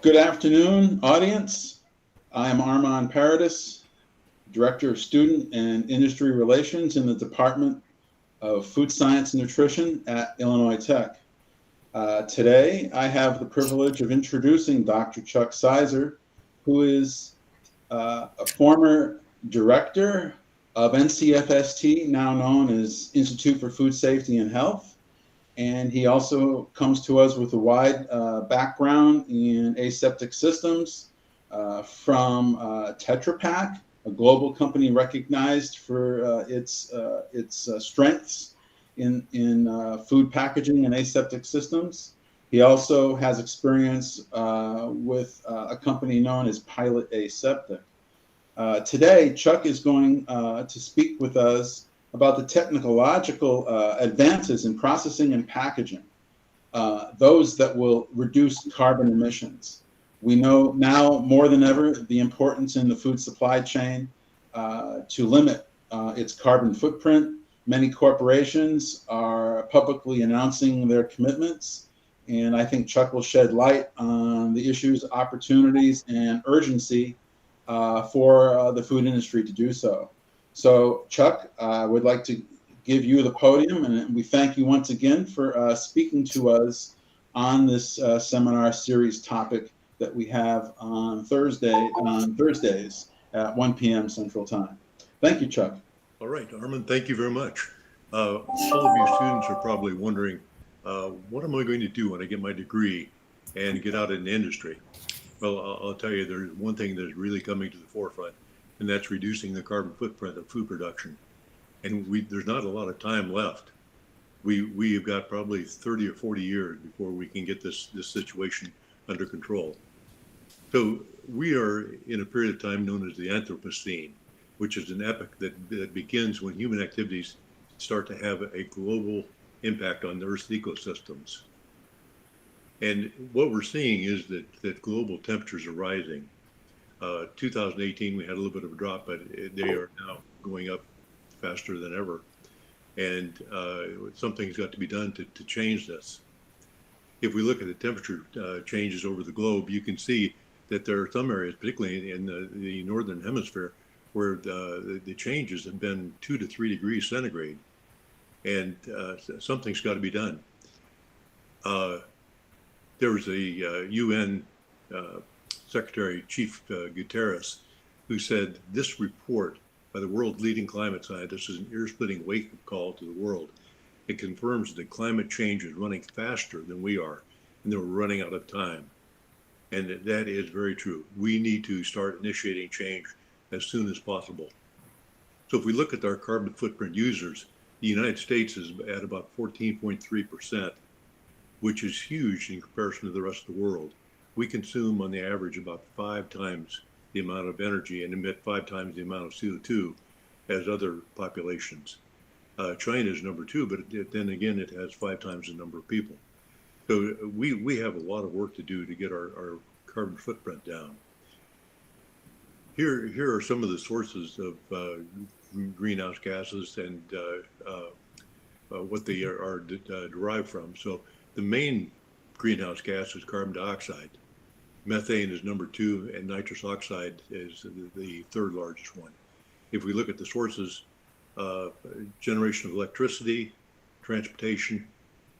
Good afternoon, audience. I am Armand Paradis, Director of Student and Industry Relations in the Department of Food Science and Nutrition at Illinois Tech. Today, I have the privilege of introducing Dr. Chuck Sizer, who is a former director of NCFST, now known as Institute for Food Safety and Health. And he also comes to us with a wide background in aseptic systems from Tetra Pak, a global company recognized for its strengths in food packaging and aseptic systems. He also has experience with a company known as Pilot Aseptic. Today, Chuck is going to speak with us about the technological advances in processing and packaging, those that will reduce carbon emissions. We know now more than ever the importance in the food supply chain to limit its carbon footprint. Many corporations are publicly announcing their commitments, and I think Chuck will shed light on the issues, opportunities, and urgency for the food industry to do so. So, Chuck, I would like to give you the podium, and we thank you once again for speaking to us on this seminar series topic that we have on Thursdays at 1 p.m. Central Time. Thank you, Chuck. All right, Armin, thank you very much. All of you students are probably wondering, what am I going to do when I get my degree and get out in the industry? Well, I'll tell you, there's one thing that's really coming to the forefront, and that's reducing the carbon footprint of food production. And there's not a lot of time left. We have got probably 30 or 40 years before we can get this situation under control. So we are in a period of time known as the Anthropocene, which is an epoch that begins when human activities start to have a global impact on the Earth's ecosystems. And what we're seeing is that global temperatures are rising. 2018, we had a little bit of a drop, but they are now going up faster than ever. And something's got to be done to change this. If we look at the temperature changes over the globe, you can see that there are some areas, particularly in the northern hemisphere, where the changes have been 2 to 3 degrees centigrade. And something's got to be done. There was a UN Secretary Chief Guterres who said this report by the world's leading climate scientists is an ear-splitting wake-up call to the world. It confirms that climate change is running faster than we are, and that we're running out of time. And that is very true. We need to start initiating change as soon as possible. So if we look at our carbon footprint users, the United States is at about 14.3%, which is huge in comparison to the rest of the world. We consume on the average about 5 times the amount of energy and emit 5 times the amount of CO2 as other populations. China is number 2, but then again, it has 5 times the number of people. So we have a lot of work to do to get our carbon footprint down. Here are some of the sources of greenhouse gases and what they are derived from. So the main greenhouse gas is carbon dioxide. Methane is number 2, and nitrous oxide is the third largest one. If we look at the sources, generation of electricity, transportation,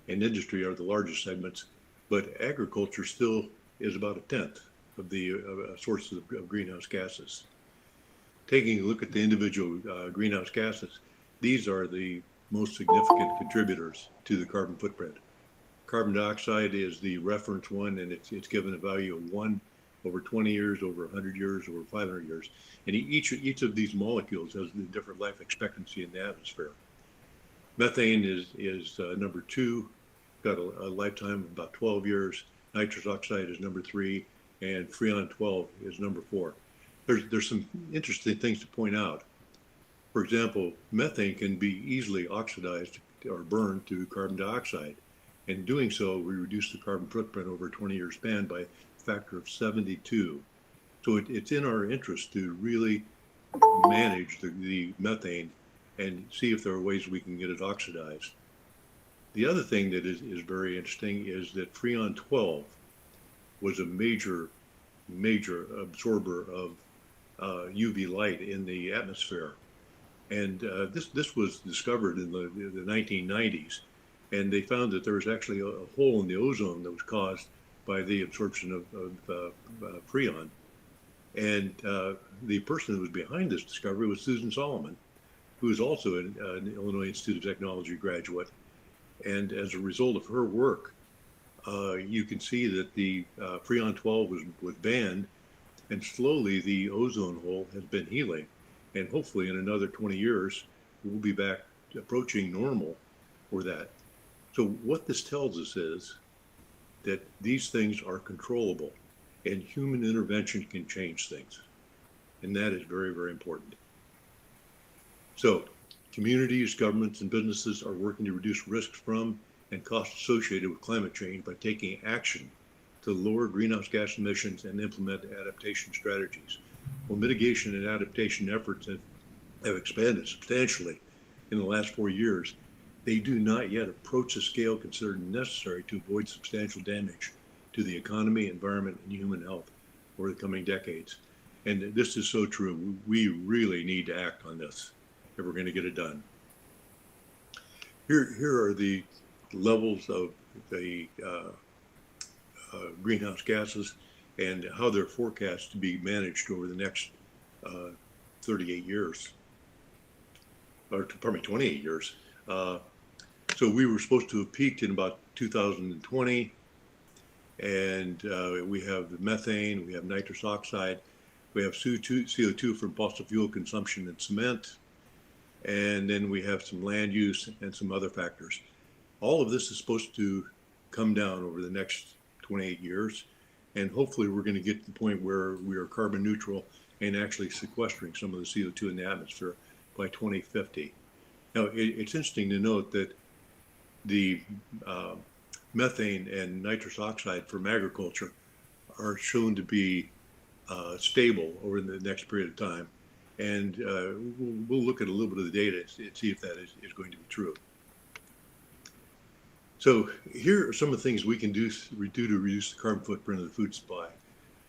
and industry are the largest segments, but agriculture still is about a tenth of the sources of greenhouse gases. Taking a look at the individual greenhouse gases, these are the most significant contributors to the carbon footprint. Carbon dioxide is the reference one, and it's given a value of 1 over 20 years, over 100 years, over 500 years. And each of these molecules has a different life expectancy in the atmosphere. Methane is number 2, got a lifetime of about 12 years. Nitrous oxide is number 3, and Freon 12 is number 4. There's some interesting things to point out. For example, methane can be easily oxidized or burned to carbon dioxide. In doing so, we reduce the carbon footprint over a 20-year span by a factor of 72. So it's in our interest to really manage the methane and see if there are ways we can get it oxidized. The other thing that is very interesting is that Freon 12 was a major absorber of UV light in the atmosphere. And this was discovered in the 1990s, and they found that there was actually a hole in the ozone that was caused by the absorption of freon. And the person who was behind this discovery was Susan Solomon, who is also an Illinois Institute of Technology graduate. And as a result of her work, you can see that the Freon 12 was banned, and slowly the ozone hole has been healing. And hopefully in another 20 years, we'll be back approaching normal for that. So what this tells us is that these things are controllable, and human intervention can change things. And that is very, very important. So communities, governments, and businesses are working to reduce risks from and costs associated with climate change by taking action to lower greenhouse gas emissions and implement adaptation strategies. Well, mitigation and adaptation efforts have expanded substantially in the last 4 years. They do not yet approach the scale considered necessary to avoid substantial damage to the economy, environment, and human health over the coming decades. And this is so true. We really need to act on this if we're going to get it done. Here are the levels of the greenhouse gases and how they're forecast to be managed over the next 38 years, or pardon me, 28 years. So we were supposed to have peaked in about 2020, and we have the methane, we have nitrous oxide, we have CO2 from fossil fuel consumption and cement, and then we have some land use and some other factors. All of this is supposed to come down over the next 28 years, and hopefully we're going to get to the point where we are carbon neutral and actually sequestering some of the CO2 in the atmosphere by 2050. Now, it's interesting to note that the methane and nitrous oxide from agriculture are shown to be stable over the next period of time. And we'll look at a little bit of the data and see if that is going to be true. So here are some of the things we can do to reduce the carbon footprint of the food supply.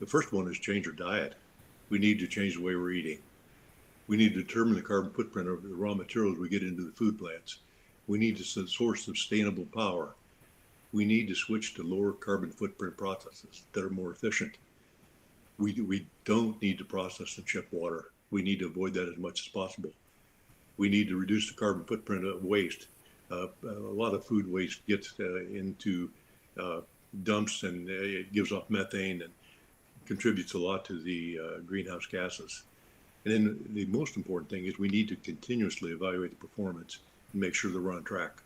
The first one is change our diet. We need to change the way we're eating. We need to determine the carbon footprint of the raw materials we get into the food plants. We need to source sustainable power. We need to switch to lower carbon footprint processes that are more efficient. We don't need to process and ship water. We need to avoid that as much as possible. We need to reduce the carbon footprint of waste. A lot of food waste gets into dumps, and it gives off methane and contributes a lot to the greenhouse gases. And then the most important thing is we need to continuously evaluate the performance and make sure that we're on track.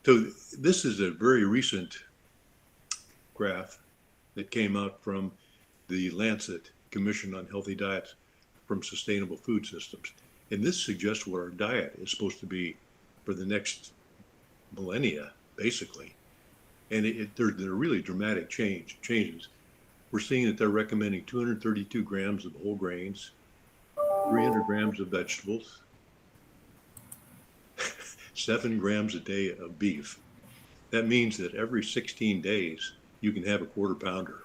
So this is a very recent graph that came out from the Lancet Commission on Healthy Diets from Sustainable Food Systems. And this suggests what our diet is supposed to be for the next millennia, basically. And they're really dramatic changes. We're seeing that they're recommending 232 grams of whole grains, 300 grams of vegetables, 7 grams a day of beef. That means that every 16 days, you can have a quarter pounder.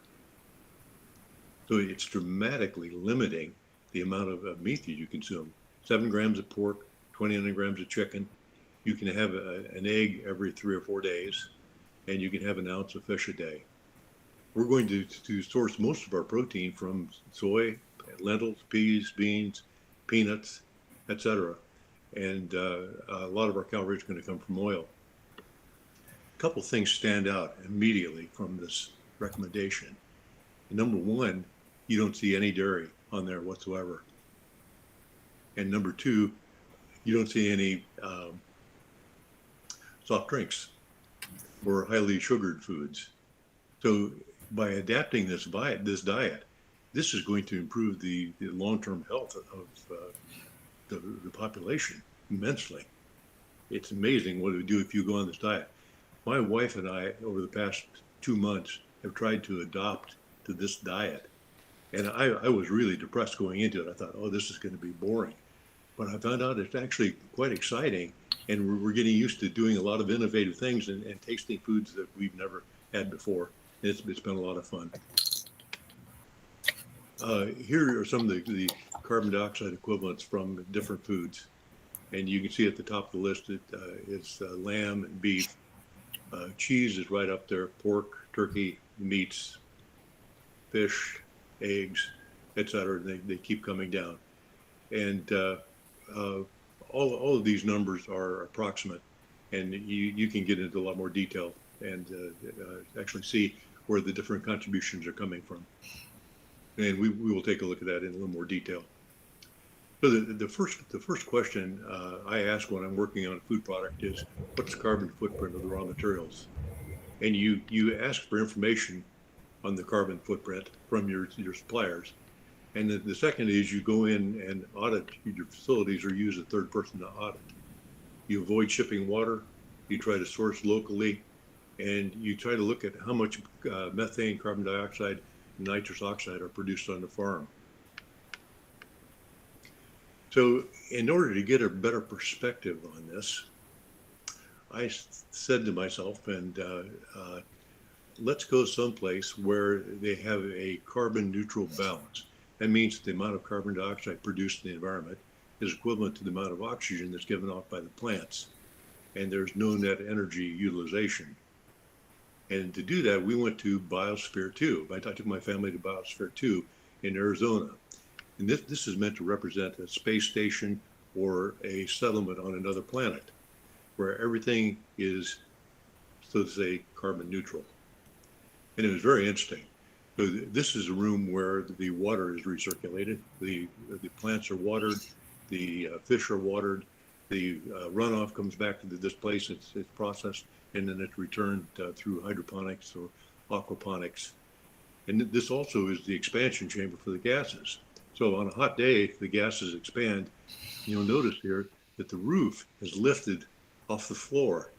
So it's dramatically limiting the amount of meat that you consume. 7 grams of pork, 29 grams of chicken. You can have an egg every 3 or 4 days, and you can have an ounce of fish a day. We're going to source most of our protein from soy, lentils, peas, beans, peanuts, etc. And a lot of our calories are going to come from oil. A couple things stand out immediately from this recommendation. Number one, you don't see any dairy on there whatsoever. And number two, you don't see any soft drinks or highly sugared foods. So by adapting this diet, this is going to improve the long-term health of the population immensely. It's amazing what it would do if you go on this diet. My wife and I, over the past 2 months, have tried to adopt to this diet. And I was really depressed going into it. I thought, oh, this is going to be boring. But I found out it's actually quite exciting. And we're getting used to doing a lot of innovative things and tasting foods that we've never had before. It's been a lot of fun. Here are some of the carbon dioxide equivalents from different foods. And you can see at the top of the list, it's lamb and beef. Cheese is right up there, pork, turkey, meats, fish, eggs, etc. They keep coming down. And all of these numbers are approximate, and you can get into a lot more detail and actually see where the different contributions are coming from. And we will take a look at that in a little more detail. So the first question I ask when I'm working on a food product is, what's the carbon footprint of the raw materials? And you ask for information on the carbon footprint from your suppliers. And the second is you go in and audit your facilities or use a third person to audit. You avoid shipping water, you try to source locally, and you try to look at how much methane, carbon dioxide, and nitrous oxide are produced on the farm. So in order to get a better perspective on this, I said to myself, and let's go someplace where they have a carbon neutral balance. That means the amount of carbon dioxide produced in the environment is equivalent to the amount of oxygen that's given off by the plants. And there's no net energy utilization. And to do that, we went to Biosphere 2. I took my family to Biosphere 2 in Arizona. And this is meant to represent a space station or a settlement on another planet where everything is, so to say, carbon neutral. And it was very interesting. So this is a room where the water is recirculated, the plants are watered, the fish are watered, the runoff comes back to this place, it's processed, and then it's returned through hydroponics or aquaponics. And this also is the expansion chamber for the gases. So on a hot day, the gases expand. You'll notice here that the roof is lifted off the floor,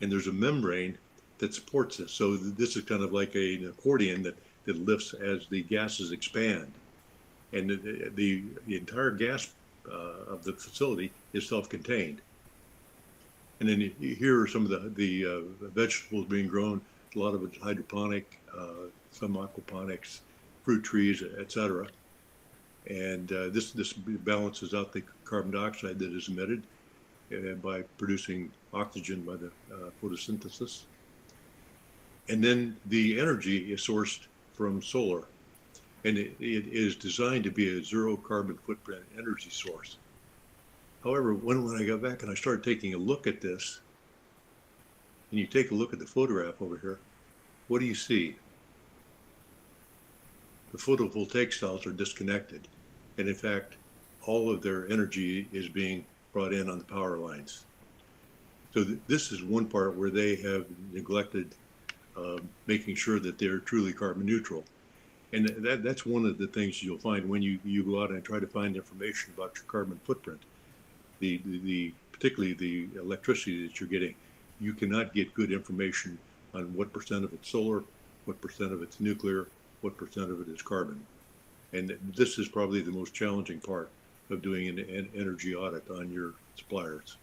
and there's a membrane that supports this. So this is kind of like an accordion that lifts as the gases expand. And the entire gas of the facility is self-contained. And then here are some of the vegetables being grown. A lot of it's hydroponic, some aquaponics, fruit trees, etc. And this balances out the carbon dioxide that is emitted by producing oxygen by the photosynthesis. And then the energy is sourced from solar, and it is designed to be a zero carbon footprint energy source. However, when I got back and I started taking a look at this, and you take a look at the photograph over here, what do you see? The photovoltaic cells are disconnected, and in fact, all of their energy is being brought in on the power lines. So this is one part where they have neglected making sure that they're truly carbon neutral. And that's one of the things you'll find when you go out and try to find information about your carbon footprint. Particularly the electricity that you're getting, you cannot get good information on what percent of it's solar, what percent of it's nuclear, what percent of it is carbon. And this is probably the most challenging part of doing an energy audit on your suppliers.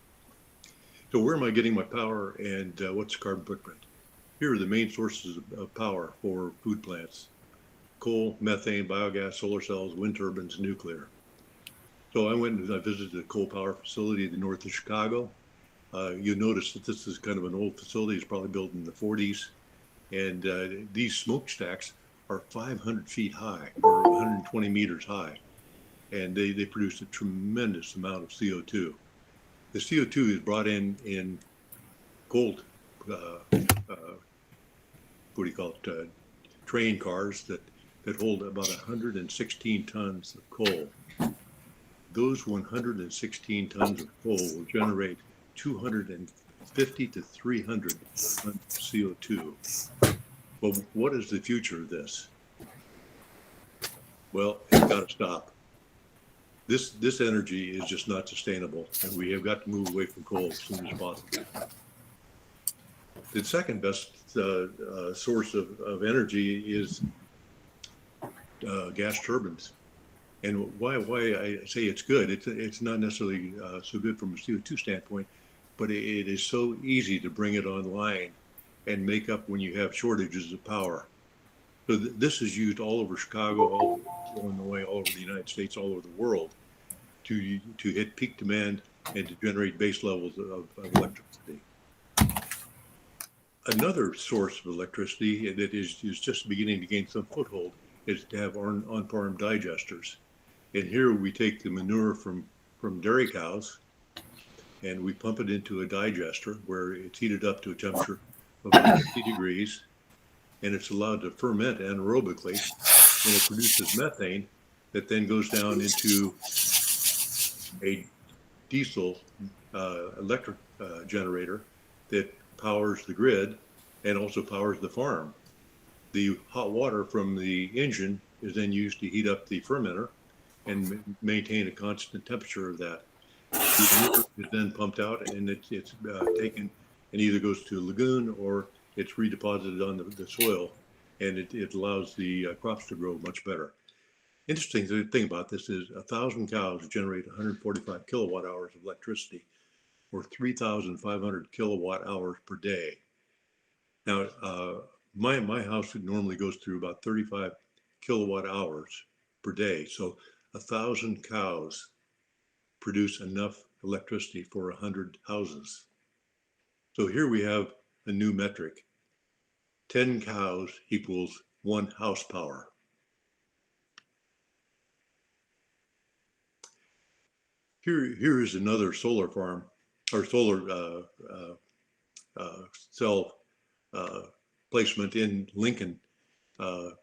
So where am I getting my power, and what's the carbon footprint? Here are the main sources of power for food plants: coal, methane, biogas, solar cells, wind turbines, nuclear. So I went and I visited a coal power facility in the north of Chicago. You'll notice that this is kind of an old facility. It's probably built in the 40s. And these smokestacks are 500 feet high, or 120 meters high. And they produce a tremendous amount of CO2. The CO2 is brought in cold, train cars that hold about 116 tons of coal. Those 116 tons of coal will generate 250 to 300 tons of CO2. Well, what is the future of this? Well, it's got to stop. This energy is just not sustainable, and we have got to move away from coal as soon as possible. The second best source of energy is gas turbines. And why I say it's good, it's not necessarily so good from a CO2 standpoint, but it is so easy to bring it online and make up when you have shortages of power. So this is used all over Chicago, all over Illinois, all over the United States, all over the world to hit peak demand and to generate base levels of electricity. Another source of electricity that is just beginning to gain some foothold is to have on-farm digesters. And here we take the manure from dairy cows and we pump it into a digester where it's heated up to a temperature of 50 degrees and it's allowed to ferment anaerobically and it produces methane that then goes down into a diesel electric generator that powers the grid and also powers the farm. The hot water from the engine is then used to heat up the fermenter and maintain a constant temperature of that. The manure is then pumped out and it's taken and either goes to a lagoon or it's redeposited on the soil, and it allows the crops to grow much better. Interesting thing about this is 1,000 cows generate 145 kilowatt hours of electricity, or 3,500 kilowatt hours per day. Now, my house normally goes through about 35 kilowatt hours per day. So 1,000 cows produce enough electricity for 100 houses. So here we have a new metric. 10 cows equals 1 house power. Here is another solar farm or solar cell placement in Lincoln,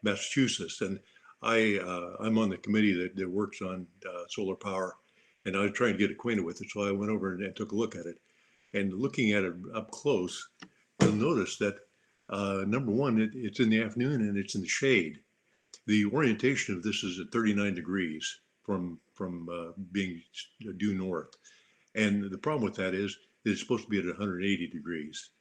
Massachusetts. And I'm on the committee that works on solar power, and I was trying to get acquainted with it. So I went over and took a look at it. And looking at it up close, you'll notice that number one, it's in the afternoon and it's in the shade. The orientation of this is at 39 degrees from being due north. And the problem with that is it's supposed to be at 180 degrees.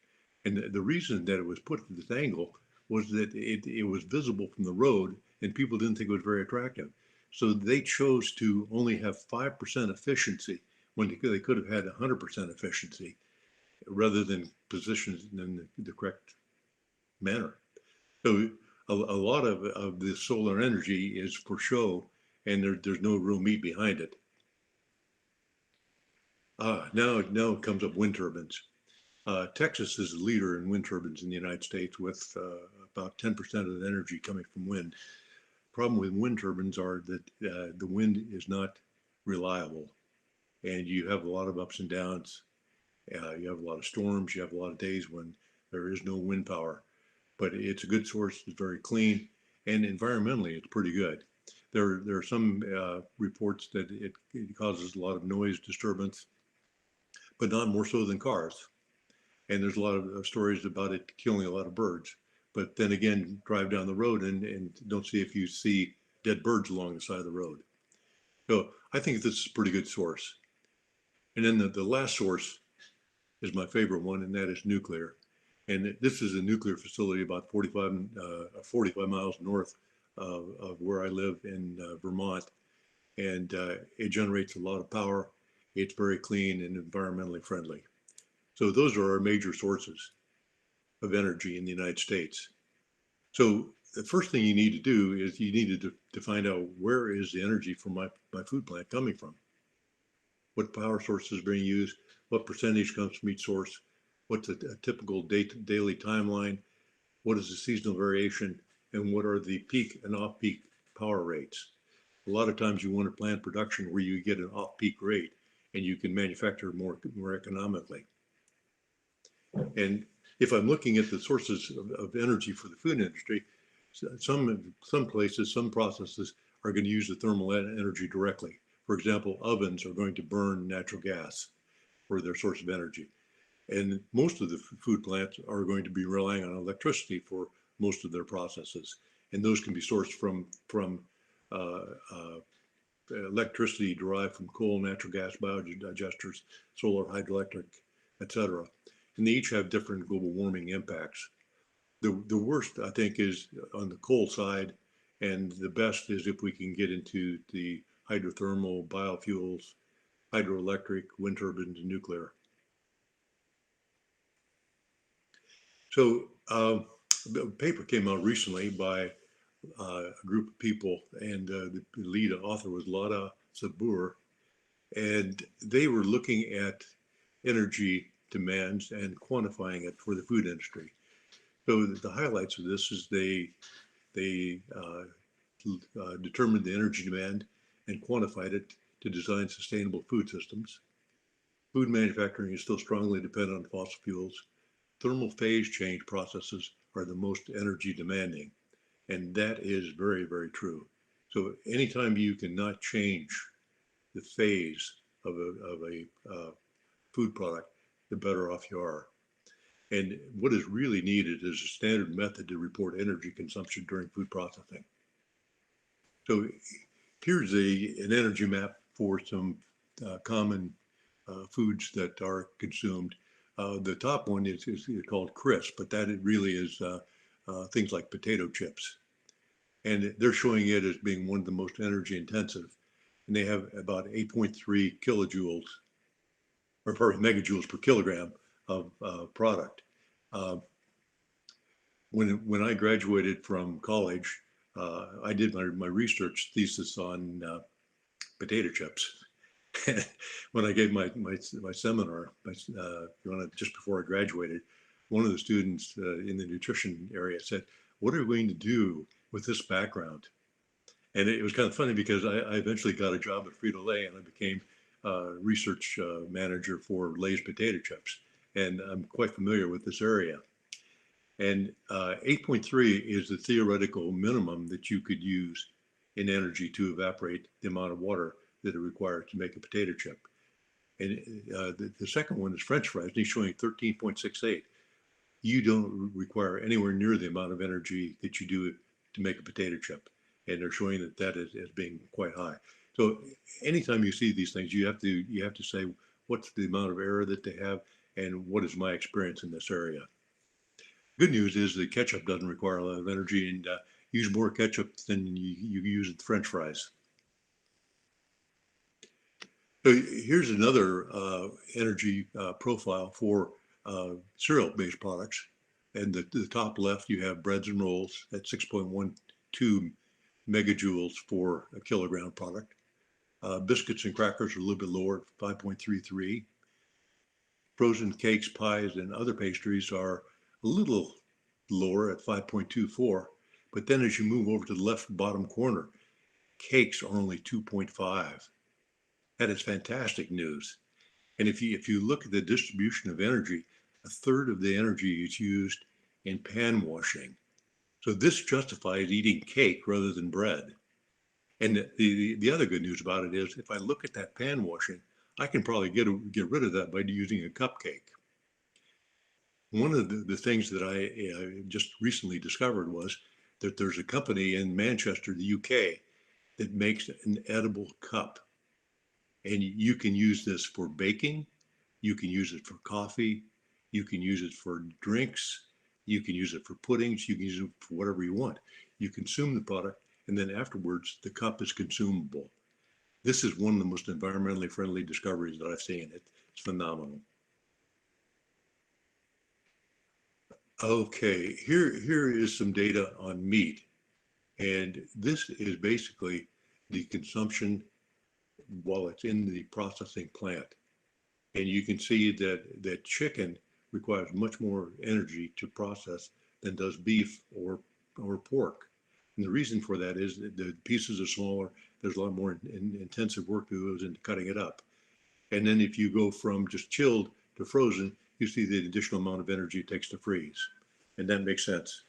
And the reason that it was put at this angle was that it was visible from the road and people didn't think it was very attractive. So they chose to only have 5% efficiency when they could have had 100% efficiency rather than positioned in the correct manner. So a lot of the solar energy is for show and there's no real meat behind it. Now comes up wind turbines. Texas is a leader in wind turbines in the United States with about 10% of the energy coming from wind. Problem with wind turbines are that the wind is not reliable and you have a lot of ups and downs. You have a lot of storms, you have a lot of days when there is no wind power, but it's a good source, it's very clean, and environmentally it's pretty good. There are some reports that it causes a lot of noise disturbance, but not more so than cars. And there's a lot of stories about it killing a lot of birds. But then again, drive down the road and don't see if you see dead birds along the side of the road. So I think this is a pretty good source. And then the last source is my favorite one, and that is nuclear. And this is a nuclear facility about 45 miles north of where I live in Vermont. And it generates a lot of power. It's very clean and environmentally friendly. So those are our major sources of energy in the United States. So the first thing you need to do is you need to find out where is the energy from my food plant coming from? What power sources are being used? What percentage comes from each source? What's a typical daily timeline? What is the seasonal variation? And what are the peak and off-peak power rates? A lot of times you want to plan production where you get an off-peak rate and you can manufacture more economically. And if I'm looking at the sources of energy for the food industry, some places, some processes are going to use the thermal energy directly. For example, ovens are going to burn natural gas for their source of energy. And most of the food plants are going to be relying on electricity for most of their processes. And those can be sourced from electricity derived from coal, natural gas, biodigesters, solar, hydroelectric, etc. And they each have different global warming impacts. The worst, I think, is on the coal side, and the best is if we can get into the hydrothermal, biofuels, hydroelectric, wind turbines, and nuclear. So a paper came out recently by a group of people, and the lead author was Lada Sabur, and they were looking at energy demands and quantifying it for the food industry. So the highlights of this is they determined the energy demand and quantified it to design sustainable food systems. Food manufacturing is still strongly dependent on fossil fuels. Thermal phase change processes are the most energy demanding, and that is very, very true. So anytime you cannot change the phase of a food product, the better off you are. And what is really needed is a standard method to report energy consumption during food processing. So here's an energy map for some common foods that are consumed. The top one is called crisp, but that it really is things like potato chips. And they're showing it as being one of the most energy intensive. And they have about 8.3 kilojoules, or pardon, megajoules per kilogram of product. When I graduated from college, I did my research thesis on potato chips. When I gave my seminar, just before I graduated, one of the students in the nutrition area said, "What are we going to do with this background?" And it was kind of funny because I eventually got a job at Frito-Lay, and I became research manager for Lay's potato chips, and I'm quite familiar with this area. And 8.3 is the theoretical minimum that you could use in energy to evaporate the amount of water that are required to make a potato chip. And the second one is French fries, and he's showing 13.68. You don't require anywhere near the amount of energy that you do to make a potato chip. And they're showing that as being quite high. So anytime you see these things, you have to say, what's the amount of error that they have, and what is my experience in this area? Good news is that ketchup doesn't require a lot of energy, and use more ketchup than you use with French fries. So here's another energy profile for cereal-based products. And the top left, you have breads and rolls at 6.12 megajoules for a kilogram product. Biscuits and crackers are a little bit lower at 5.33. Frozen cakes, pies, and other pastries are a little lower at 5.24. But then as you move over to the left bottom corner, cakes are only 2.5. That is fantastic news. And if you look at the distribution of energy, a third of the energy is used in pan washing. So this justifies eating cake rather than bread. And the other good news about it is, if I look at that pan washing, I can probably get rid of that by using a cupcake. One of the things that I just recently discovered was that there's a company in Manchester, the UK, that makes an edible cup. And you can use this for baking, you can use it for coffee, you can use it for drinks, you can use it for puddings, you can use it for whatever you want. You consume the product, and then afterwards, the cup is consumable. This is one of the most environmentally friendly discoveries that I've seen. It's phenomenal. Okay, here is some data on meat. And this is basically the consumption while it's in the processing plant. And you can see that chicken requires much more energy to process than does beef or pork. And the reason for that is that the pieces are smaller. There's a lot more intensive work that goes into cutting it up. And then if you go from just chilled to frozen, you see the additional amount of energy it takes to freeze. And that makes sense.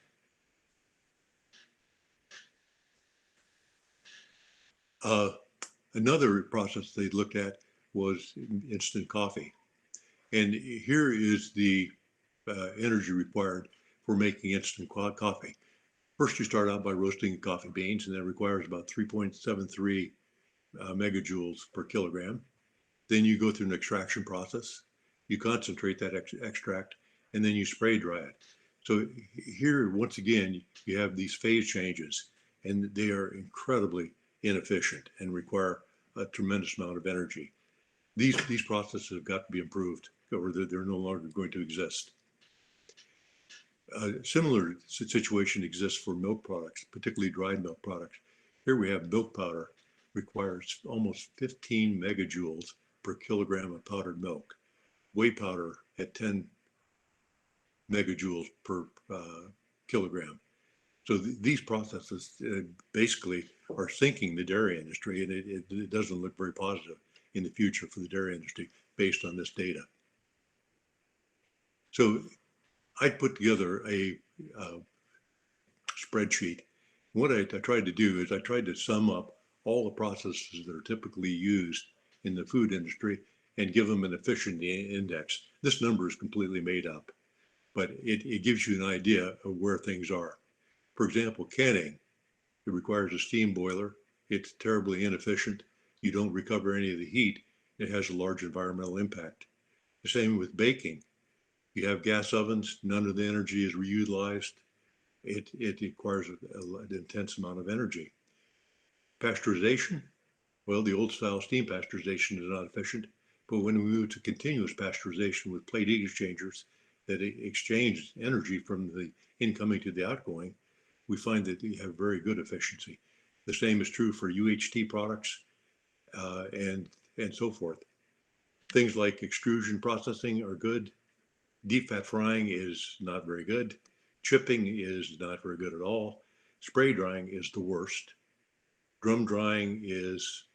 Another process they looked at was instant coffee. And here is the energy required for making instant coffee. First, you start out by roasting coffee beans, and that requires about 3.73 megajoules per kilogram. Then you go through an extraction process. You concentrate that extract, and then you spray dry it. So here, once again, you have these phase changes, and they are incredibly inefficient and require a tremendous amount of energy. These processes have got to be improved, or they're no longer going to exist. A similar situation exists for milk products, particularly dried milk products. Here we have milk powder requires almost 15 megajoules per kilogram of powdered milk. Whey powder at 10 megajoules per kilogram. So these processes basically are sinking the dairy industry, and it doesn't look very positive in the future for the dairy industry based on this data. So I put together a spreadsheet. What I tried to do is I tried to sum up all the processes that are typically used in the food industry and give them an efficiency index. This number is completely made up, but it gives you an idea of where things are. For example, canning, it requires a steam boiler. It's terribly inefficient. You don't recover any of the heat. It has a large environmental impact. The same with baking. You have gas ovens, none of the energy is reutilized. It requires an intense amount of energy. Pasteurization, well, the old style steam pasteurization is not efficient, but when we move to continuous pasteurization with plate heat exchangers that exchange energy from the incoming to the outgoing, we find that we have very good efficiency. The same is true for UHT products and so forth. Things like extrusion processing are good. Deep fat frying is not very good. Chipping is not very good at all. Spray drying is the worst. Drum drying is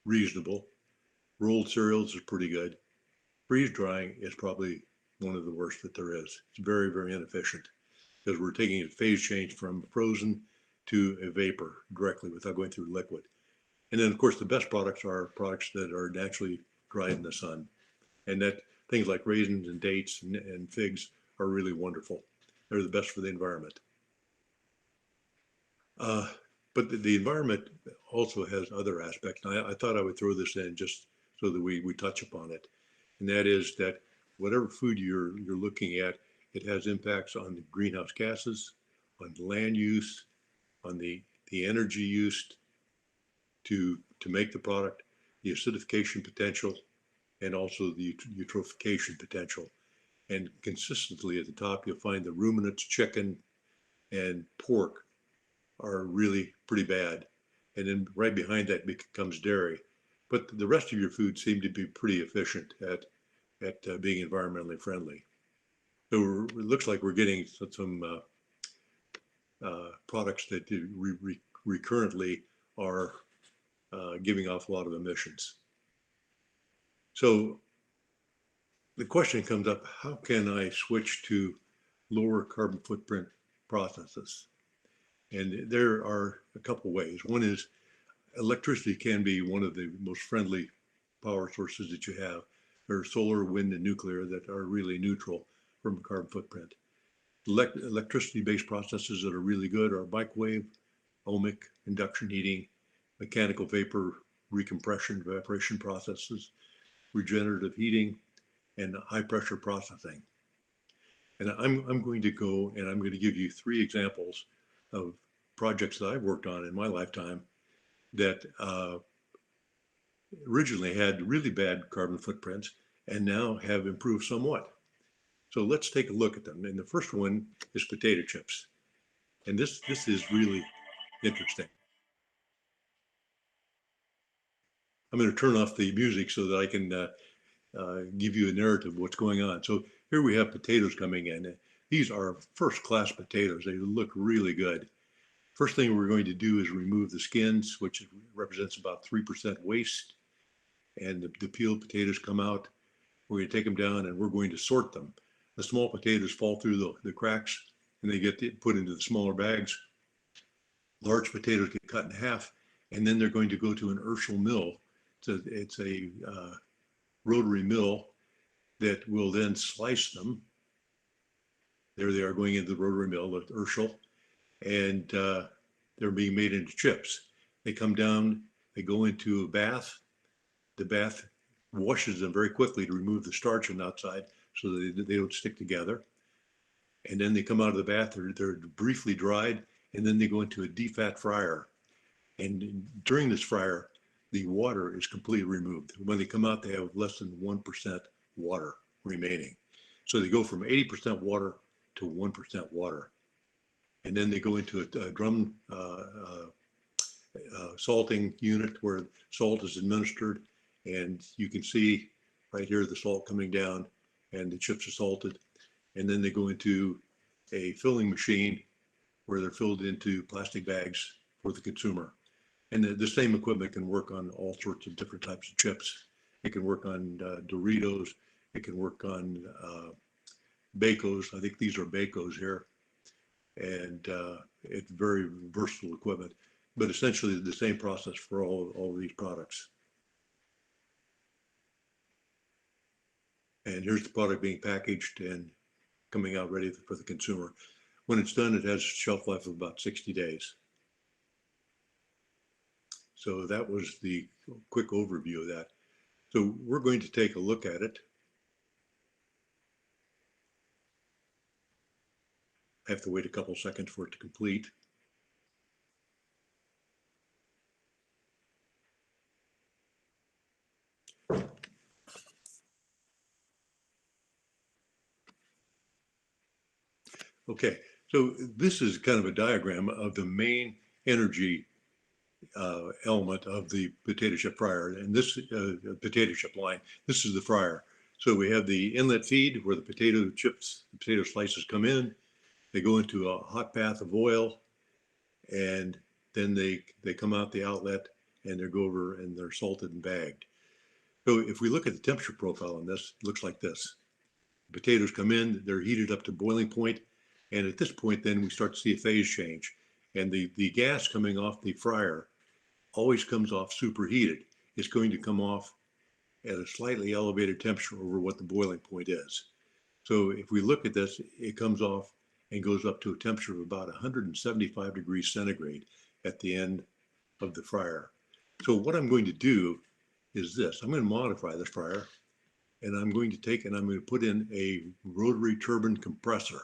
reasonable. Rolled cereals is pretty good. Freeze drying is probably one of the worst that there is. It's very, very inefficient because we're taking a phase change from frozen to a vapor directly without going through liquid. And then, of course, the best products are products that are naturally dried in the sun. And that things like raisins and dates and figs are really wonderful. They're the best for the environment. But the environment also has other aspects. And I thought I would throw this in just so that we touch upon it. And that is that whatever food you're looking at, it has impacts on the greenhouse gases, on land use, on the energy used to make the product, the acidification potential, and also the eutrophication potential. And consistently at the top, you'll find the ruminants, chicken, and pork are really pretty bad. And then right behind that comes dairy. But the rest of your food seem to be pretty efficient at being environmentally friendly. So it looks like we're getting some products that recurrently are giving off a lot of emissions. So the question comes up, how can I switch to lower carbon footprint processes? And there are a couple ways. One is electricity can be one of the most friendly power sources that you have. There are solar, wind, and nuclear that are really neutral from a carbon footprint. Electricity-based processes that are really good are microwave, ohmic, induction heating, mechanical vapor recompression, evaporation processes, regenerative heating, and high pressure processing. And I'm going to go and I'm going to give you 3 examples of projects that I've worked on in my lifetime that originally had really bad carbon footprints and now have improved somewhat. So let's take a look at them. And the first one is potato chips. And this is really interesting. I'm going to turn off the music so that I can give you a narrative of what's going on. So here we have potatoes coming in. These are first-class potatoes. They look really good. First thing we're going to do is remove the skins, which represents about 3% waste. And the peeled potatoes come out. We're going to take them down and we're going to sort them. The small potatoes fall through the cracks and they get put into the smaller bags. Large potatoes get cut in half, and then they're going to go to an Urschel mill. It's a rotary mill that will then slice them. There they are going into the rotary mill at Urschel, and they're being made into chips. They come down, they go into a bath. The bath washes them very quickly to remove the starch on the outside so that they don't stick together. And then they come out of the bath, they're briefly dried, and then they go into a DFAT fryer. And during this fryer, the water is completely removed. When they come out, they have less than 1% water remaining. So they go from 80% water to 1% water. And then they go into a drum salting unit where salt is administered. And you can see right here the salt coming down and the chips are salted. And then they go into a filling machine where they're filled into plastic bags for the consumer. And the same equipment can work on all sorts of different types of chips. It can work on Doritos. It can work on Bacos. I think these are Bacos here. And it's very versatile equipment, but essentially the same process for all of these products. And here's the product being packaged and coming out ready for the consumer. When it's done, it has a shelf life of about 60 days. So that was the quick overview of that. So we're going to take a look at it. I have to wait a couple seconds for it to complete. Okay, so this is kind of a diagram of the main energy element of the potato chip fryer, and this potato chip line. This is the fryer. So we have the inlet feed where the potato chips, the potato slices come in. They go into a hot bath of oil, and then they come out the outlet and they go over and they're salted and bagged. So if we look at the temperature profile on this, it looks like this. Potatoes come in, they're heated up to boiling point, and at this point then we start to see a phase change. And the gas coming off the fryer always comes off superheated. It's going to come off at a slightly elevated temperature over what the boiling point is. So if we look at this, it comes off and goes up to a temperature of about 175 degrees centigrade at the end of the fryer. So what I'm going to do is this. I'm going to modify this fryer, and I'm going to take and I'm going to put in a rotary turbine compressor.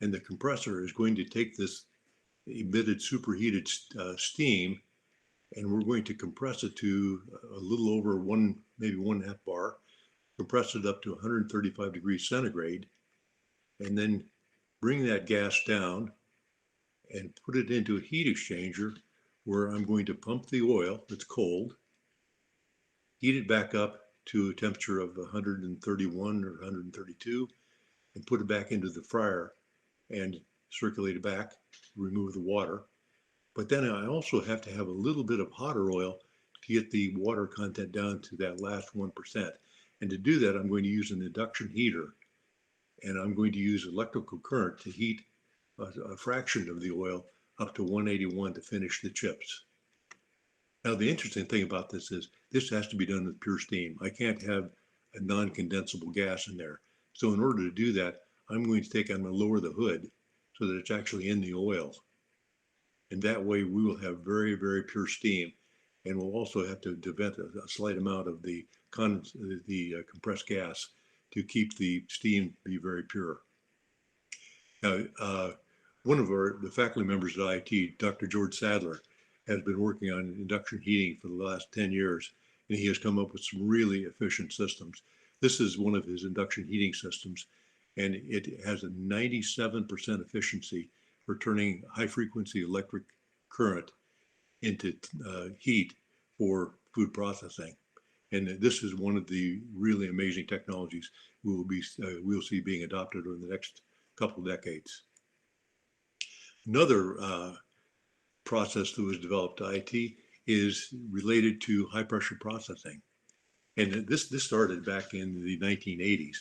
And the compressor is going to take this emitted superheated steam, and we're going to compress it to a little over maybe 1.5 bar, compress it up to 135 degrees centigrade, and then bring that gas down and put it into a heat exchanger where I'm going to pump the oil that's cold, heat it back up to a temperature of 131 or 132, and put it back into the fryer and circulate it back, remove the water. But then I also have to have a little bit of hotter oil to get the water content down to that last 1%. And to do that, I'm going to use an induction heater, and I'm going to use electrical current to heat a fraction of the oil up to 181 to finish the chips. Now, the interesting thing about this is this has to be done with pure steam. I can't have a non-condensable gas in there. So in order to do that, I'm going to lower the hood so that it's actually in the oil. And that way we will have very, very pure steam. And we'll also have to vent a slight amount of the compressed gas to keep the steam be very pure. Now, one of the faculty members at IIT, Dr. George Sadler, has been working on induction heating for the last 10 years, and he has come up with some really efficient systems. This is one of his induction heating systems, and it has a 97% efficiency for turning high frequency electric current into heat for food processing. And this is one of the really amazing technologies we'll see being adopted over the next couple of decades. Another process that was developed at IT is related to high pressure processing. And this started back in the 1980s.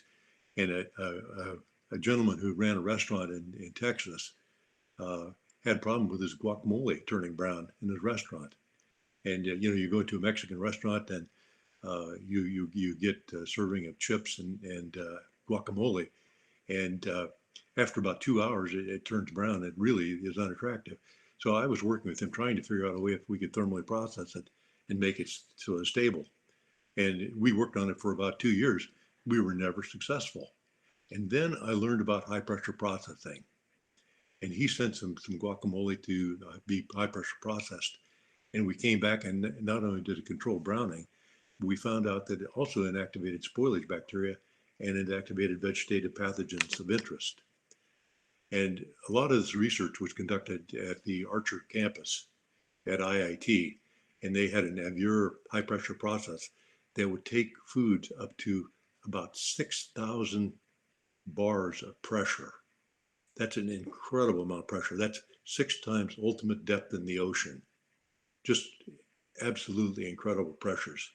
And a gentleman who ran a restaurant in Texas had a problem with his guacamole turning brown in his restaurant. And you go to a Mexican restaurant and you get a serving of chips and guacamole, and after about 2 hours it turns brown. It really is unattractive. So I was working with him trying to figure out a way if we could thermally process it and make it sort of stable. And we worked on it for about 2 years. We were never successful. And then I learned about high pressure processing. And he sent some guacamole to be high pressure processed. And we came back, and not only did it control browning, we found out that it also inactivated spoilage bacteria and inactivated vegetative pathogens of interest. And a lot of this research was conducted at the Archer campus at IIT, and they had an Avure high pressure process that would take foods up to about 6,000 bars of pressure. That's an incredible amount of pressure. That's 6 times ultimate depth in the ocean. Just absolutely incredible pressures.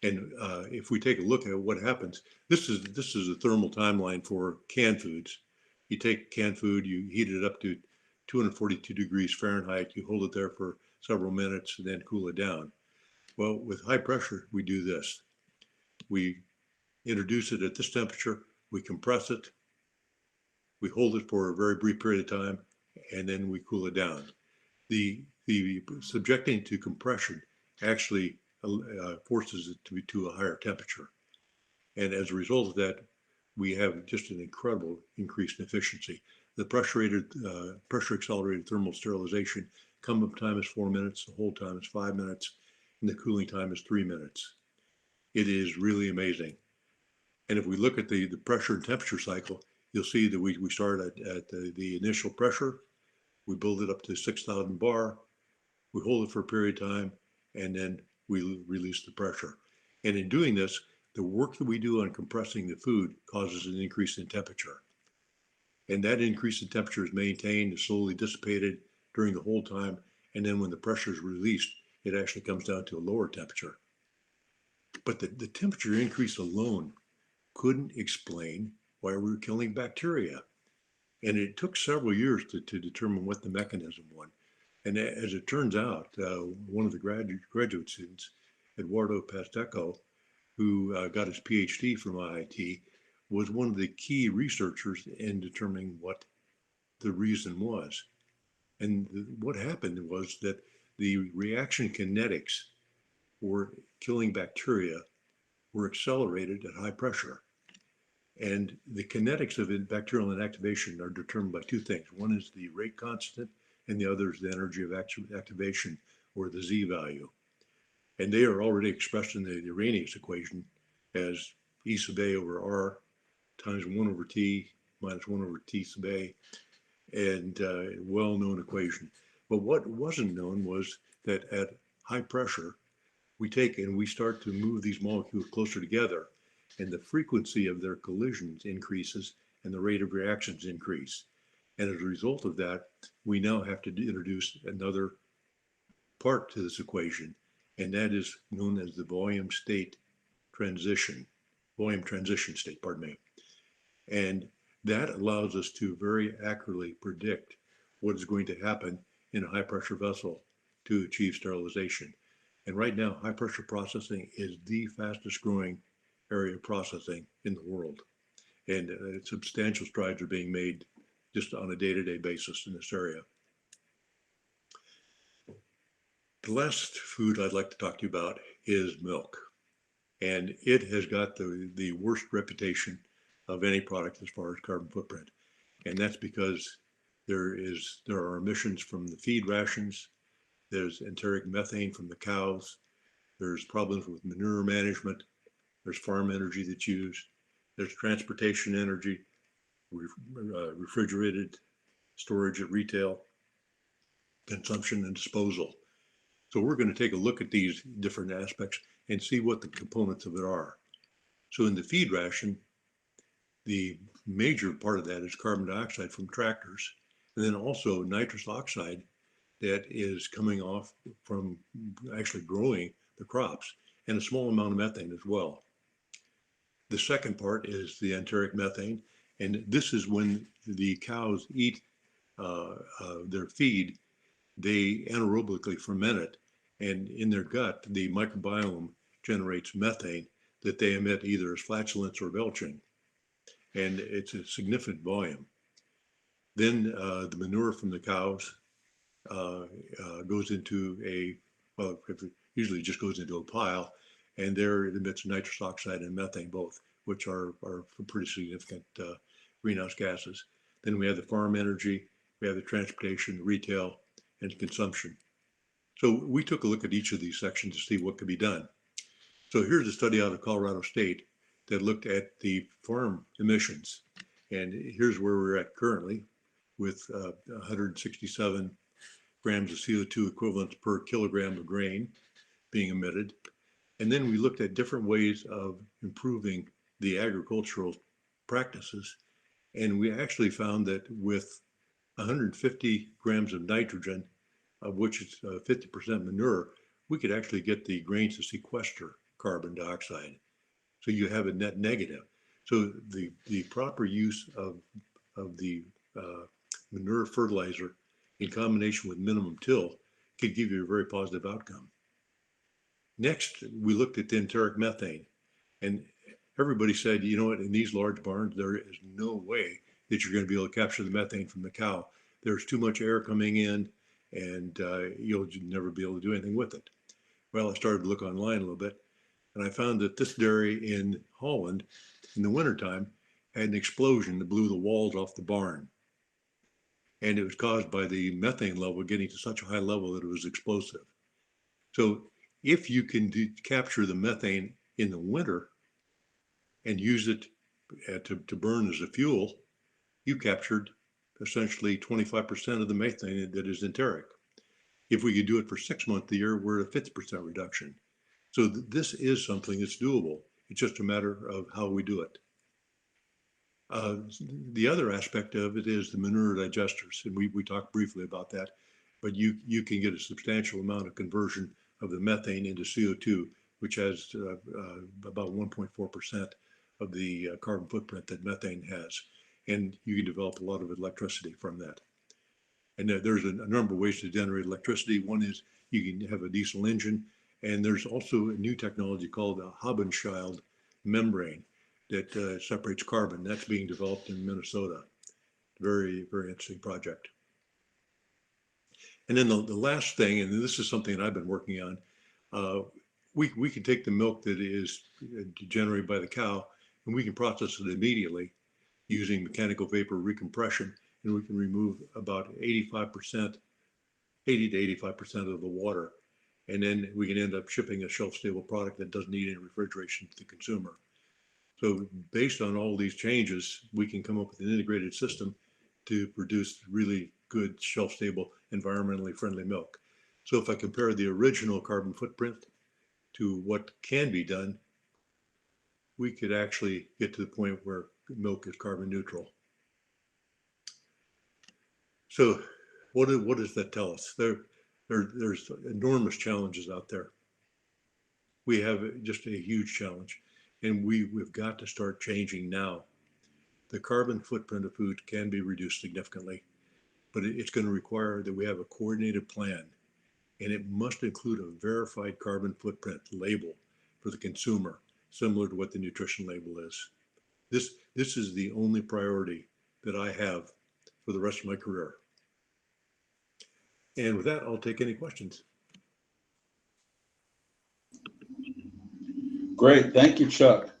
And if we take a look at what happens, this is a thermal timeline for canned foods. You take canned food, you heat it up to 242 degrees Fahrenheit, you hold it there for several minutes and then cool it down. Well, with high pressure, we do this. We introduce it at this temperature, we compress it, we hold it for a very brief period of time, and then we cool it down. The subjecting to compression actually forces it to be to a higher temperature. And as a result of that, we have just an incredible increase in efficiency. The pressure accelerated thermal sterilization come up time is 4 minutes, the hold time is 5 minutes, and the cooling time is 3 minutes. It is really amazing. And if we look at the pressure and temperature cycle, you'll see that we start at the initial pressure, we build it up to 6,000 bar, we hold it for a period of time, and then we release the pressure. And in doing this, the work that we do on compressing the food causes an increase in temperature. And that increase in temperature is maintained, is slowly dissipated during the whole time. And then when the pressure is released, it actually comes down to a lower temperature. But the temperature increase alone couldn't explain why we were killing bacteria. And it took several years to determine what the mechanism was. And as it turns out, one of the graduate students, Eduardo Pasteco, who got his PhD from IIT, was one of the key researchers in determining what the reason was. And what happened was that the reaction kinetics for killing bacteria were accelerated at high pressure. And the kinetics of bacterial inactivation are determined by two things. One is the rate constant, and the other is the energy of activation, or the Z value. And they are already expressed in the Arrhenius equation as E sub A over R times 1 over T minus 1 over T sub A, and a well-known equation. But what wasn't known was that at high pressure, we take and we start to move these molecules closer together, and the frequency of their collisions increases and the rate of reactions increase. And as a result of that, we now have to introduce another part to this equation, and that is known as the volume transition state, pardon me. And that allows us to very accurately predict what is going to happen in a high pressure vessel to achieve sterilization. And right now, high pressure processing is the fastest growing area of processing in the world. And substantial strides are being made just on a day-to-day basis in this area. The last food I'd like to talk to you about is milk. And it has got the worst reputation of any product as far as carbon footprint. And that's because there are emissions from the feed rations, there's enteric methane from the cows, there's problems with manure management, there's farm energy that's used, there's transportation energy, refrigerated storage at retail, consumption and disposal. So we're going to take a look at these different aspects and see what the components of it are. So in the feed ration, the major part of that is carbon dioxide from tractors, and then also nitrous oxide that is coming off from actually growing the crops, and a small amount of methane as well. The second part is the enteric methane, and this is when the cows eat their feed, they anaerobically ferment it, and in their gut, the microbiome generates methane that they emit either as flatulence or belching, and it's a significant volume. Then the manure from the cows goes into usually just goes into a pile, and there it emits nitrous oxide and methane both, which are pretty significant greenhouse gases. Then we have the farm energy, we have the transportation, the retail, and consumption. So we took a look at each of these sections to see what could be done. So here's a study out of Colorado State that looked at the farm emissions. And here's where we're at currently. with 167 grams of CO2 equivalents per kilogram of grain being emitted. And then we looked at different ways of improving the agricultural practices. And we actually found that with 150 grams of nitrogen, of which it's 50% manure, we could actually get the grains to sequester carbon dioxide. So you have a net negative. So the proper use of the manure fertilizer in combination with minimum till could give you a very positive outcome. Next, we looked at the enteric methane, and everybody said, you know what, in these large barns, there is no way that you're going to be able to capture the methane from the cow. There's too much air coming in, and you'll never be able to do anything with it. Well, I started to look online a little bit, and I found that this dairy in Holland in the wintertime had an explosion that blew the walls off the barn. And it was caused by the methane level getting to such a high level that it was explosive. So if you can capture the methane in the winter and use it to burn as a fuel, you captured essentially 25% of the methane that is enteric. If we could do it for 6 months a year, we're at a 50% reduction. So this is something that's doable. It's just a matter of how we do it. The other aspect of it is the manure digesters, and we talked briefly about that, but you can get a substantial amount of conversion of the methane into CO2, which has about 1.4% of the carbon footprint that methane has. And you can develop a lot of electricity from that. And there's a number of ways to generate electricity. One is you can have a diesel engine, and there's also a new technology called a Haubenschild membrane that separates carbon. That's being developed in Minnesota. Very, very interesting project. And then the last thing, and this is something that I've been working on, we can take the milk that is generated by the cow, and we can process it immediately using mechanical vapor recompression, and we can remove about 85%, 80 to 85% of the water. And then we can end up shipping a shelf-stable product that doesn't need any refrigeration to the consumer. So based on all these changes, we can come up with an integrated system to produce really good, shelf-stable, environmentally friendly milk. So if I compare the original carbon footprint to what can be done, we could actually get to the point where milk is carbon neutral. So what does that tell us? There's enormous challenges out there. We have just a huge challenge, and we've got to start changing now. The carbon footprint of food can be reduced significantly, but it's going to require that we have a coordinated plan, and it must include a verified carbon footprint label for the consumer, similar to what the nutrition label is. This is the only priority that I have for the rest of my career. And with that, I'll take any questions. Great, thank you, Chuck.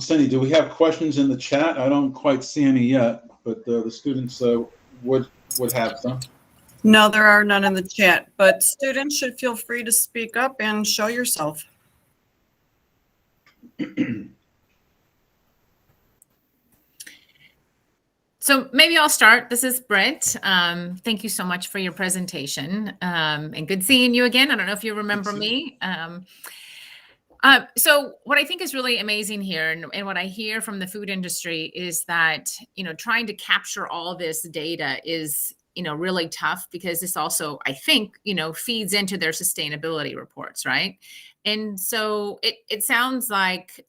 Cindy, do we have questions in the chat? I don't quite see any yet, but the students would have some. No, there are none in the chat, but students should feel free to speak up and show yourself. So maybe I'll start. This is Britt. Thank you so much for your presentation, and good seeing you again. I don't know if you remember me. So what I think is really amazing here, and what I hear from the food industry, is that, trying to capture all this data is, really tough, because this also, I think, feeds into their sustainability reports, right? And so it sounds like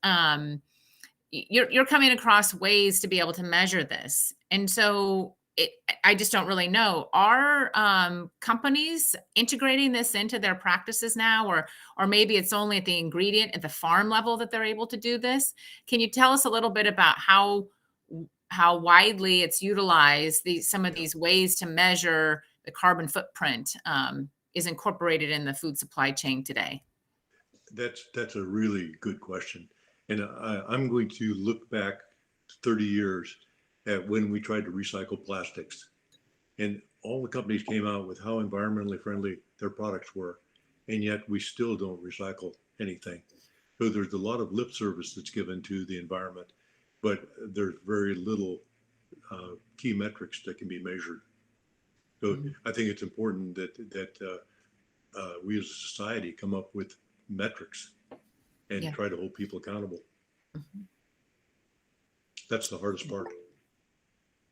you're coming across ways to be able to measure this. And so I just don't really know. Are companies integrating this into their practices now, or maybe it's only at the ingredient at the farm level that they're able to do this? Can you tell us a little bit about how widely it's utilized, some of these ways to measure the carbon footprint is incorporated in the food supply chain today? That's a really good question. And I'm going to look back 30 years at when we tried to recycle plastics. And all the companies came out with how environmentally friendly their products were. And yet we still don't recycle anything. So there's a lot of lip service that's given to the environment, but there's very little key metrics that can be measured. So I think it's important that we as a society come up with metrics and Yeah. try to hold people accountable. That's the hardest part.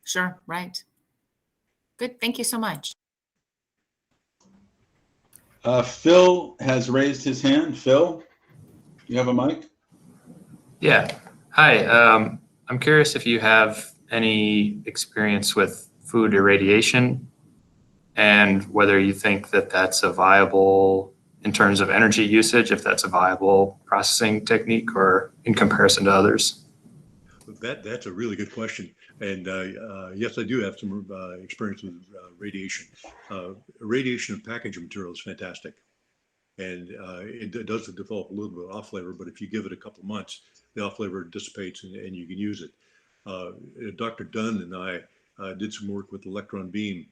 Sure, right. Good, thank you so much. Phil has raised his hand. Phil, you have a mic? Yeah. Hi. I'm curious if you have any experience with food irradiation and whether you think that that's a viable, in terms of energy usage, if that's a viable processing technique or in comparison to others. That's a really good question. And yes, I do have some experience with radiation. Radiation of packaging material is fantastic. And it does develop a little bit of off flavor, but if you give it a couple of months, the off flavor dissipates and you can use it. Dr. Dunn and I did some work with electron beam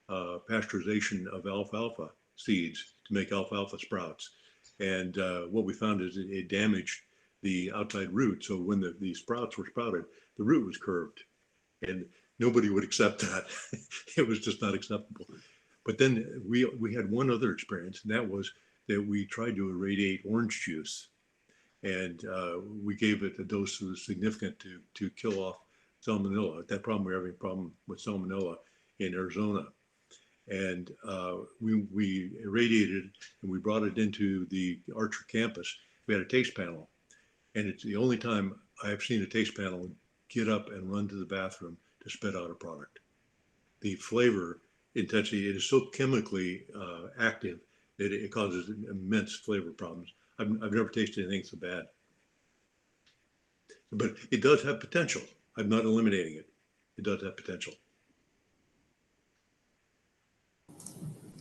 pasteurization of alfalfa seeds to make alfalfa sprouts. And what we found is it damaged the outside root. So when the sprouts were sprouted, the root was curved and nobody would accept that. It was just not acceptable. But then we had one other experience, and that was that we tried to irradiate orange juice. And we gave it a dose that was significant to kill off salmonella. At that problem, we were having a problem with salmonella in Arizona. And we irradiated and we brought it into the Archer campus. We had a taste panel. And it's the only time I've seen a taste panel get up and run to the bathroom to spit out a product. The flavor intensity, it is so chemically active that it causes immense flavor problems. I've never tasted anything so bad. But it does have potential. I'm not eliminating it. It does have potential.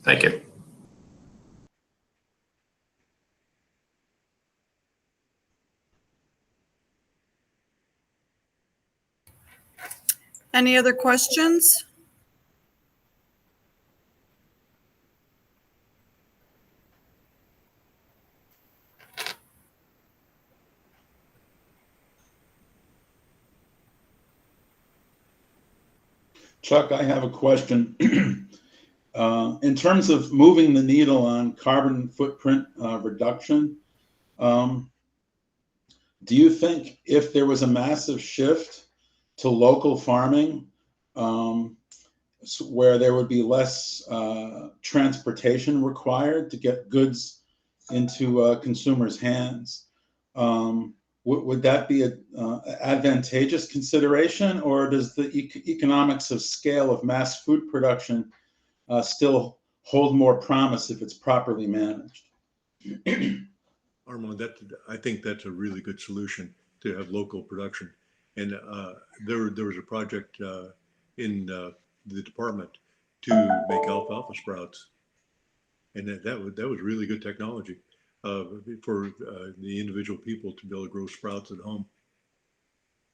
Thank you. Any other questions? Chuck, I have a question. In terms of moving the needle on carbon footprint reduction, do you think if there was a massive shift to local farming, where there would be less transportation required to get goods into consumers' hands, would that be an advantageous consideration, or does the economics of scale of mass food production still hold more promise if it's properly managed? Armand, I think that's a really good solution to have local production. And there was a project in the department to make alfalfa sprouts, and that was really good technology for the individual people to be able to grow sprouts at home.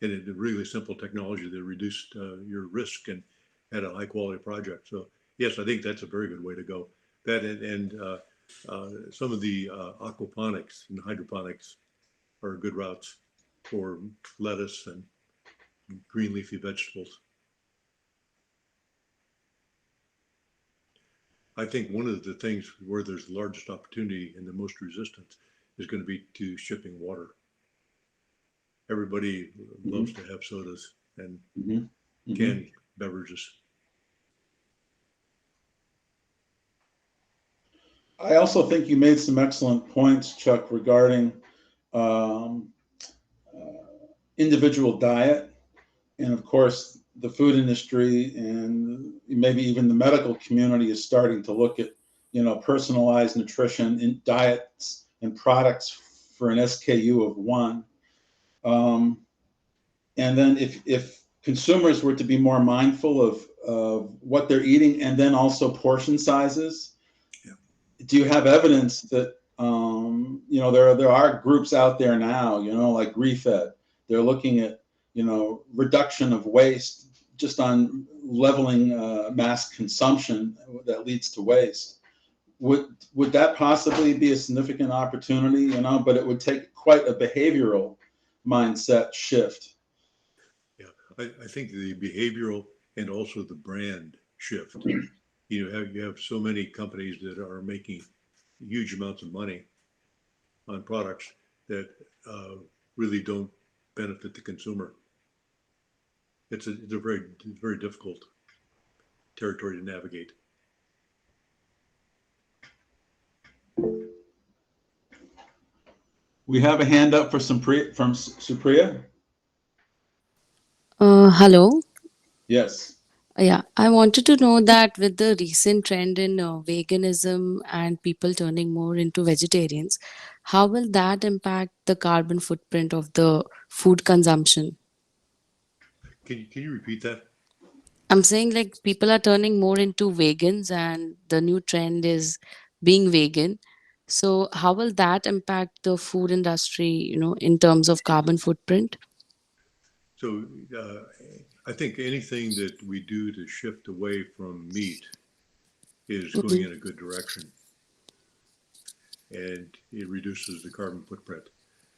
And it's a really simple technology that reduced your risk and had a high quality project. So yes, I think that's a very good way to go. That and some of the aquaponics and hydroponics are good routes for lettuce and green leafy vegetables. I think one of the things where there's the largest opportunity and the most resistance is going to be to shipping water. Everybody loves to have sodas and canned beverages. I also think you made some excellent points, Chuck, regarding individual diet. And of course, the food industry and maybe even the medical community is starting to look at, personalized nutrition in diets and products for an SKU of 1. And then if consumers were to be more mindful of what they're eating and then also portion sizes, do you have evidence that, there are groups out there now, like ReFed, they're looking at, reduction of waste just on leveling mass consumption that leads to waste. Would that possibly be a significant opportunity, but it would take quite a behavioral mindset shift? Yeah, I think the behavioral and also the brand shift. You have so many companies that are making huge amounts of money on products that really don't benefit the consumer. It's a very difficult territory to navigate. We have a hand up from Supriya. Hello. Yes. Yeah, I wanted to know that with the recent trend in veganism and people turning more into vegetarians, how will that impact the carbon footprint of the food consumption? Can you repeat that? I'm saying like people are turning more into vegans and the new trend is being vegan. So how will that impact the food industry, in terms of carbon footprint? So I think anything that we do to shift away from meat is going in a good direction, and it reduces the carbon footprint.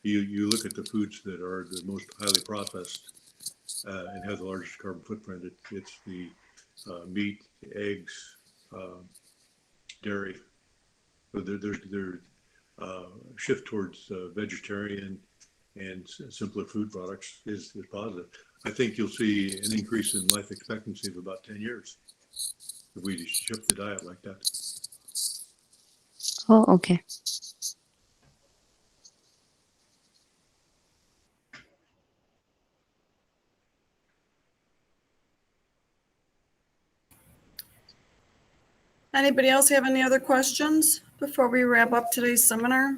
You look at the foods that are the most highly processed and have the largest carbon footprint. It's the meat, eggs, dairy. So there's shift towards vegetarian and simpler food products is positive. I think you'll see an increase in life expectancy of about 10 years if we shift the diet like that. Oh, okay. Anybody else have any other questions before we wrap up today's seminar?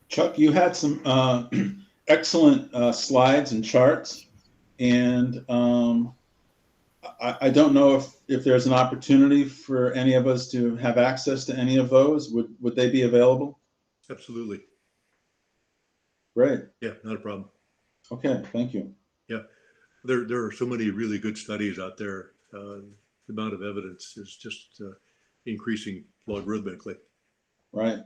Chuck, you had some excellent slides and charts, and I don't know if there's an opportunity for any of us to have access to any of those. Would they be available? Absolutely. Great. Yeah, not a problem. Okay, thank you. Yeah, there are so many really good studies out there. The amount of evidence is just increasing logarithmically. Right.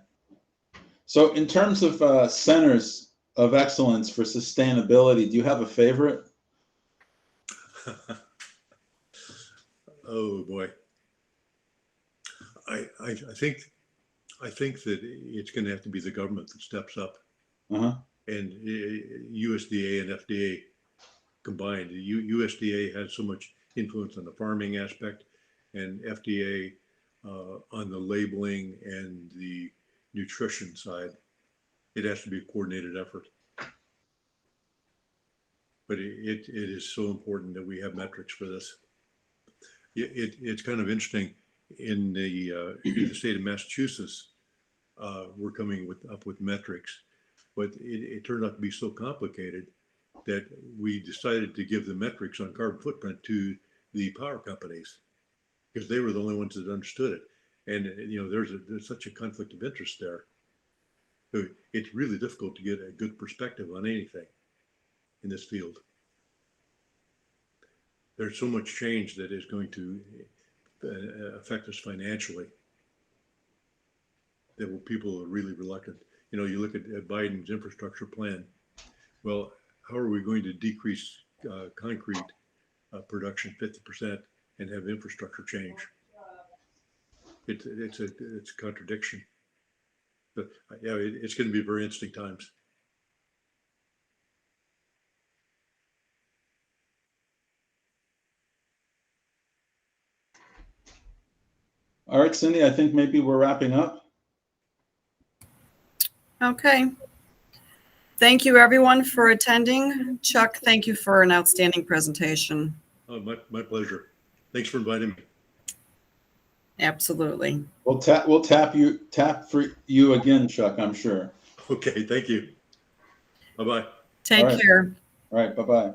So in terms of centers of excellence for sustainability, do you have a favorite? Oh boy. I think that it's going to have to be the government that steps up, Uh-huh. and USDA and FDA combined. USDA has so much influence on the farming aspect, and FDA on the labeling and the nutrition side. It has to be a coordinated effort. But it is so important that we have metrics for this. It's kind of interesting. In the state of Massachusetts, we're coming up with metrics, but it turned out to be so complicated that we decided to give the metrics on carbon footprint to the power companies because they were the only ones that understood it. And there's such a conflict of interest there. So it's really difficult to get a good perspective on anything in this field. There's so much change that is going to affect us financially that people are really reluctant. You look at Biden's infrastructure plan. Well, how are we going to decrease concrete production 50% and have infrastructure change? It's a contradiction. But yeah, it's going to be very interesting times. All right, Cindy, I think maybe we're wrapping up. Okay. Thank you, everyone, for attending. Chuck, thank you for an outstanding presentation. Oh, my pleasure. Thanks for inviting me. Absolutely. We'll tap for you again, Chuck, I'm sure. Okay, thank you. Bye-bye. Take All right. care. All right, bye-bye.